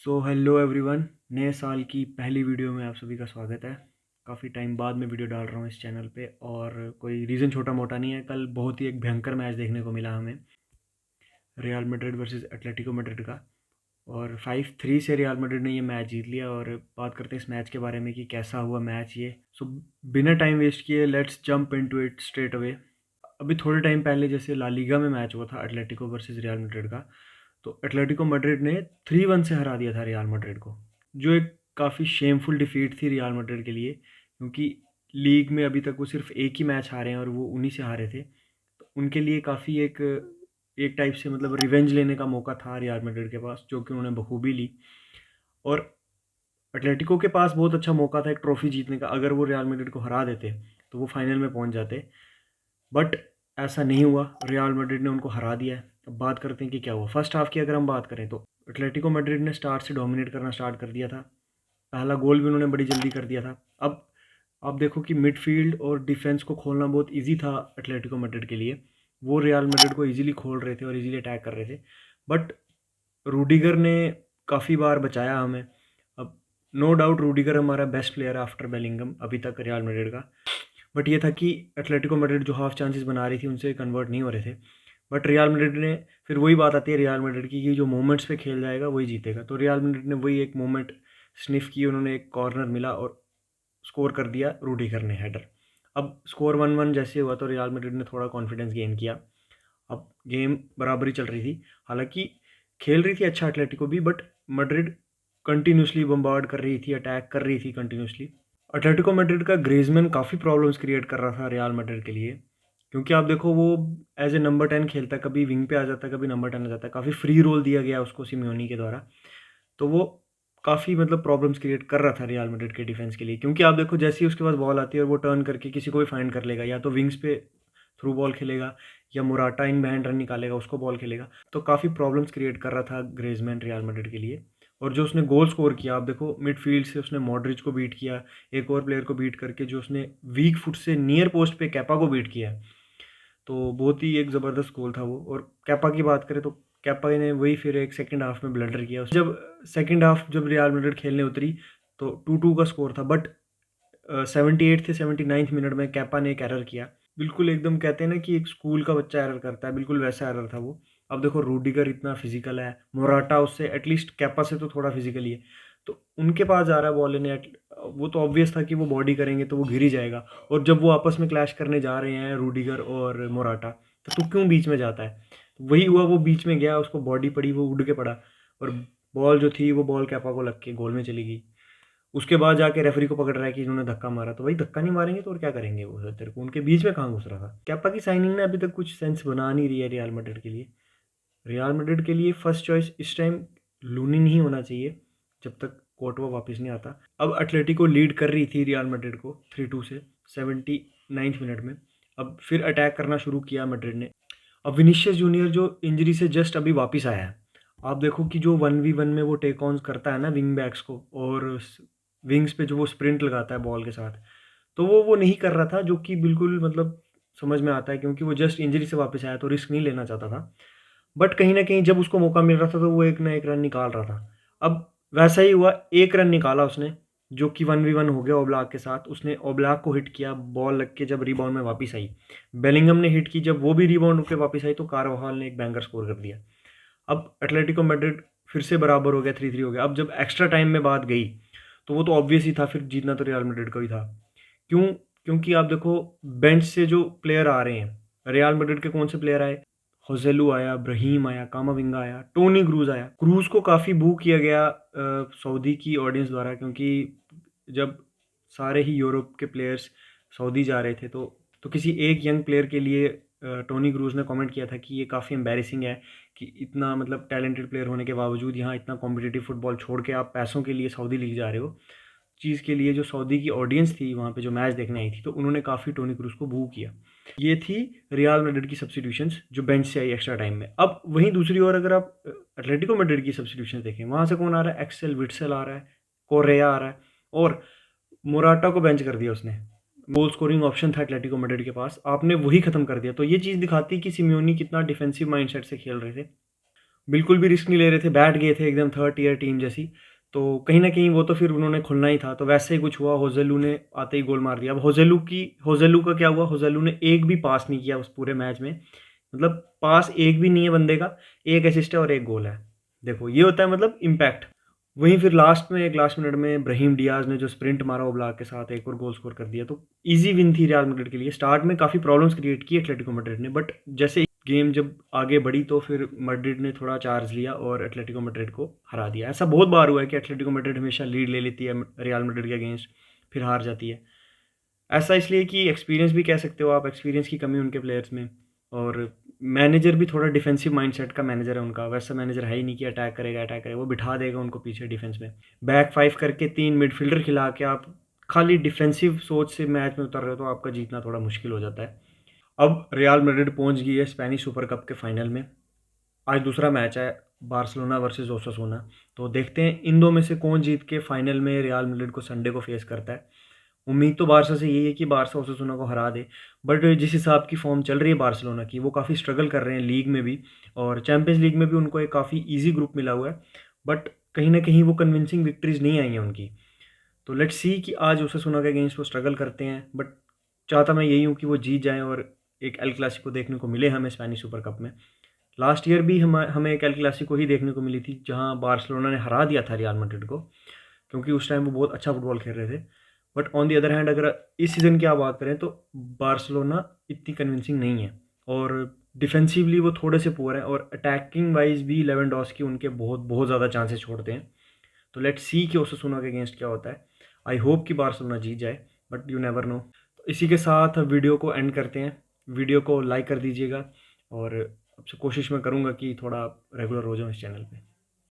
Hello everyone, नए साल की पहली वीडियो में आप सभी का स्वागत है। काफ़ी टाइम बाद मैं वीडियो डाल रहा हूँ इस चैनल पे और कोई रीज़न छोटा मोटा नहीं है। कल बहुत ही एक भयंकर मैच देखने को मिला हमें, real Madrid versus Atletico Madrid का। और 5-3 से रियल मैड्रिड ने ये मैच जीत लिया। और बात करते हैं इस मैच के बारे में कि कैसा हुआ मैच ये। सो बिना टाइम वेस्ट किए let's jump into it straight away. अभी थोड़े टाइम पहले जैसे ला लीगा में मैच हुआ था एटलेटिको वर्सेस रियल मैड्रिड का, तो एटलेटिको मैड्रिड ने 3-1 से हरा दिया था रियल मैड्रिड को, जो एक काफ़ी शेमफुल डिफीट थी रियल मैड्रिड के लिए, क्योंकि लीग में अभी तक वो सिर्फ एक ही मैच हारे हैं और वो उन्हीं से हारे थे। तो उनके लिए काफ़ी एक एक टाइप से मतलब रिवेंज लेने का मौका था रियल मैड्रिड के पास, जो कि उन्होंने बखूबी ली। और एटलेटिको के पास बहुत अच्छा मौका था एक ट्रॉफी जीतने का। अगर वो रियल मैड्रिड को हरा देते तो वो फाइनल में पहुंच जाते, बट ऐसा नहीं हुआ। रियल मैड्रिड ने उनको हरा दिया है। अब बात करते हैं कि क्या हुआ फर्स्ट हाफ की। अगर हम बात करें तो एटलेटिको मैड्रिड ने स्टार्ट से डोमिनेट करना स्टार्ट कर दिया था। पहला गोल भी उन्होंने बड़ी जल्दी कर दिया था। अब आप देखो कि मिडफील्ड और डिफेंस को खोलना बहुत इजी था एटलेटिको मैड्रिड के लिए। वो रियल मैड्रिड को इजीली खोल रहे थे और इजीली अटैक कर रहे थे, बट रूडिगर ने काफ़ी बार बचाया हमें। अब नो डाउट रूडिगर हमारा बेस्ट प्लेयर है आफ्टर बेलिंगम अभी तक रियल मैड्रिड का। बट ये था कि एटलेटिको मैड्रिड जो हाफ चांसेस बना रही थी उनसे कन्वर्ट नहीं हो रहे थे। बट रियल मैड्रिड ने, फिर वही बात आती है रियल मैड्रिड की कि जो मोमेंट्स पे खेल जाएगा वही जीतेगा। तो रियल मैड्रिड ने वही एक मोमेंट स्निफ की, उन्होंने एक कॉर्नर मिला और स्कोर कर दिया रूडिगर ने, हेडर। अब स्कोर 1-1 जैसे हुआ तो रियल मैड्रिड ने थोड़ा कॉन्फिडेंस गेन किया। अब गेम बराबरी चल रही थी, हालांकि खेल रही थी अच्छा एटलेटिको भी, बट मैड्रिड कंटिन्यूसली बम्बार्ड कर रही थी, अटैक कर रही थी कंटिन्यूसली। एटलेटिको मैड्रिड का ग्रीजमैन काफ़ी प्रॉब्लम्स क्रिएट कर रहा था रियल मैड्रिड के लिए, क्योंकि आप देखो वो एज ए नंबर 10 खेलता है, कभी विंग पे आ जाता है, कभी नंबर 10 आ जाता है। काफ़ी फ्री रोल दिया गया उसको सिमियोनी के द्वारा। तो वो काफ़ी मतलब प्रॉब्लम्स क्रिएट कर रहा था रियल मैड्रिड के डिफेंस के लिए, क्योंकि आप देखो जैसे ही उसके पास बॉल आती है और वो टर्न करके किसी को भी फाइंड कर लेगा, या तो विंग्स पे थ्रू बॉल खेलेगा या मोराटा इन बैंड रन निकालेगा, उसको बॉल खेलेगा। तो काफ़ी प्रॉब्लम्स क्रिएट कर रहा था ग्रेजमैन रियल मैड्रिड के लिए। और जो उसने गोल स्कोर किया, आप देखो मिडफील्ड से उसने मॉड्रिच को बीट किया, एक और प्लेयर को बीट करके, जो उसने वीक फुट से नियर पोस्ट पे कैपा को बीट किया। तो बहुत ही एक ज़बरदस्त गोल था वो। और कैपा की बात करें तो कैपा ने वही फिर एक सेकंड हाफ में ब्लंडर किया। जब सेकंड हाफ जब रियल मैड्रिड खेलने उतरी तो 2-2 का स्कोर था, बट 78 से 79 मिनट में कैपा ने एक एरर किया। बिल्कुल एकदम कहते हैं ना कि एक स्कूल का बच्चा एरर करता है, बिल्कुल वैसा एरर था वो। अब देखो रूडिगर इतना फिजिकल है, मोराटा उससे एटलीस्ट कैपा से तो थोड़ा फिजिकल ही है, तो उनके पास जा रहा है बॉल लेने। वो तो ऑब्वियस था कि वो बॉडी करेंगे तो वो गिर ही जाएगा। और जब वो आपस में क्लैश करने जा रहे हैं रूडिगर और मोराटा, तो क्यों बीच में जाता है? तो वही हुआ, वो बीच में गया, उसको बॉडी पड़ी, वो उड़ के पड़ा और बॉल जो थी वो बॉल कैपा को लग के गोल में चली गई। उसके बाद जाके रेफरी को पकड़ रहा है कि इन्होंने धक्का मारा। तो भाई धक्का नहीं मारेंगे तो और क्या करेंगे? वो तेरे को उनके बीच में कहाँ घुस रहा था? कैपा की साइनिंग ने अभी तक कुछ सेंस बना नहीं रही है रियल मैड्रिड के लिए। रियल मैड्रिड के लिए फर्स्ट चॉइस इस टाइम लूनी नहीं होना चाहिए जब तक कोर्टवा वापस नहीं आता। अब एटलेटिको लीड कर रही थी रियल मैड्रिड को 3-2 से 79 मिनट में। अब फिर अटैक करना शुरू किया मैड्रिड ने। अब विनीशियस जूनियर जो इंजरी से जस्ट अभी वापस आया है, आप देखो कि जो 1v1 में वो टेक ऑन करता है ना विंग बैक्स को, और विंग्स पे जो वो स्प्रिंट लगाता है बॉल के साथ, तो वो नहीं कर रहा था, जो कि बिल्कुल मतलब समझ में आता है, क्योंकि वो जस्ट इंजरी से वापस आया तो रिस्क नहीं लेना चाहता था। बट कहीं ना कहीं जब उसको मौका मिल रहा था तो वो एक ना एक रन निकाल रहा था। अब वैसा ही हुआ, एक रन निकाला उसने, जो कि 1v1 हो गया ओब्लाक के साथ। उसने ओब्लाक को हिट किया, बॉल लग के जब रिबाउंड में वापस आई, बेलिंगम ने हिट की, जब वो भी रिबाउंड पे वापस आई तो कारवाहल ने एक बैंगर स्कोर कर दिया। अब एटलेटिको मैड्रिड फिर से बराबर हो गया, 3-3 हो गया। अब जब एक्स्ट्रा टाइम में बात गई तो वो तो ऑब्वियस ही था, फिर जीतना तो रियल मैड्रिड का ही था। क्यों? क्योंकि आप देखो बेंच से जो प्लेयर आ रहे हैं रियल मैड्रिड के, कौन से प्लेयर आए? होसेलू आया, ब्रहीम आया, कामाविंगा आया, टोनी क्रूज आया। क्रूज को काफ़ी बू किया गया सऊदी की ऑडियंस द्वारा, क्योंकि जब सारे ही यूरोप के प्लेयर्स सऊदी जा रहे थे तो किसी एक यंग प्लेयर के लिए टोनी क्रूज ने कमेंट किया था कि ये काफ़ी एम्बैरेसिंग है कि इतना मतलब टैलेंटेड प्लेयर होने के बावजूद यहाँ इतना कॉम्पिटिटिव फुटबॉल छोड़ के आप पैसों के लिए सऊदी लीग जा रहे हो। चीज़ के लिए जो सऊदी की ऑडियंस थी वहाँ पे जो मैच देखने आई थी, तो उन्होंने काफ़ी टोनी क्रूज को बू किया। ये थी रियल मैड्रिड की सब्स्टिट्यूशंस जो बेंच से आई एक्स्ट्रा टाइम में। अब वहीं दूसरी ओर अगर आप एटलेटिको मैड्रिड की सब्स्टिट्यूशन देखें, वहाँ से कौन आ रहा है? एक्सेल विट्सेल आ रहा है, कोरेया आ रहा है, और मोराटा को बेंच कर दिया उसने। गोल स्कोरिंग ऑप्शन था एटलेटिको मैड्रिड के पास, आपने वही खत्म कर दिया। तो ये चीज़ दिखाती है कि सिमियोनी कितना डिफेंसिव माइंडसेट से खेल रहे थे। बिल्कुल भी रिस्क नहीं ले रहे थे, बैठ गए थे एकदम थर्ड ईयर टीम जैसी। तो कहीं न कहीं वो तो फिर उन्होंने खुलना ही था, तो वैसे ही कुछ हुआ, होज़ेलू ने आते ही गोल मार दिया। अब होज़ेलू का क्या हुआ, होज़ेलू ने एक भी पास नहीं किया उस पूरे मैच में। मतलब पास एक भी नहीं है बंदे का, 1 असिस्ट है और 1 गोल है। देखो ये होता है मतलब इम्पैक्ट। वहीं फिर लास्ट मिनट में ब्राहीम डियाज़ ने जो स्प्रिंट मारा ओब्लाक के साथ, एक और गोल स्कोर कर दिया। तो ईज़ी विन थी रियल मैड्रिड के लिए। स्टार्ट में काफ़ी प्रॉब्लम्स क्रिएट की एटलेटिको मैड्रिड ने, बट जैसे गेम जब आगे बढ़ी तो फिर मैड्रिड ने थोड़ा चार्ज लिया और एटलेटिको मैड्रिड को हरा दिया। ऐसा बहुत बार हुआ है कि एटलेटिको मैड्रिड हमेशा लीड ले लेती है रियल मैड्रिड के अगेंस्ट, फिर हार जाती है। ऐसा इसलिए कि एक्सपीरियंस भी कह सकते हो आप, एक्सपीरियंस की कमी उनके प्लेयर्स में, और मैनेजर भी थोड़ा डिफेंसिव माइंडसेट का मैनेजर है उनका। वैसा मैनेजर है ही नहीं कि अटैक करेगा, वो बिठा देगा उनको पीछे डिफेंस में। बैक फाइव करके 3 मिडफील्डर खिला के आप खाली डिफेंसिव सोच से मैच में उतर रहे हो तो आपका जीतना थोड़ा मुश्किल हो जाता है। अब रियल मैड्रिड पहुंच गई है स्पेनिश सुपर कप के फाइनल में। आज दूसरा मैच है, बार्सिलोना वर्सेस ओसासुना। तो देखते हैं इन दो में से कौन जीत के फाइनल में रियल मैड्रिड को संडे को फेस करता है। उम्मीद तो बारसा से यही है कि बारसा ओसासुना को हरा दे, बट जिस हिसाब की फॉर्म चल रही है बार्सिलोना की, वो काफ़ी स्ट्रगल कर रहे हैं लीग में भी, और चैंपियंस लीग में भी उनको एक काफ़ी ईजी ग्रुप मिला हुआ है। बट कहीं ना कहीं वो कन्विंसिंग विक्ट्रीज नहीं आई हैं उनकी। तो लेट्स सी कि आज ओसासुना के अगेंस्ट वो स्ट्रगल करते हैं, बट चाहता मैं यही हूँ कि वो जीत जाएं और एक एल क्लासिको देखने को मिले हमें स्पेनिश सुपर कप में। लास्ट ईयर भी हमें एक एल क्लासिको ही देखने को मिली थी जहां बार्सिलोना ने हरा दिया था रियल मैड्रिड को, क्योंकि उस टाइम वो बहुत अच्छा फुटबॉल खेल रहे थे। But on the other hand अगर इस सीज़न की आप बात करें तो बार्सिलोना इतनी कन्विंसिंग नहीं है, और डिफेंसिवली वो थोड़े से पुअर हैं, और अटैकिंग वाइज भी लेवेंडोस्की उनके बहुत बहुत ज़्यादा चांसेस छोड़ते हैं। तो लेट्स सी कि ओसासुना के अगेंस्ट क्या होता है। आई होप कि बार्सिलोना जीत जाए, बट यू नेवर नो। तो इसी के साथ वीडियो को एंड करते हैं। वीडियो को लाइक कर दीजिएगा, और अब से कोशिश मैं करूँगा कि थोड़ा रेगुलर हो जाऊँ इस चैनल पे।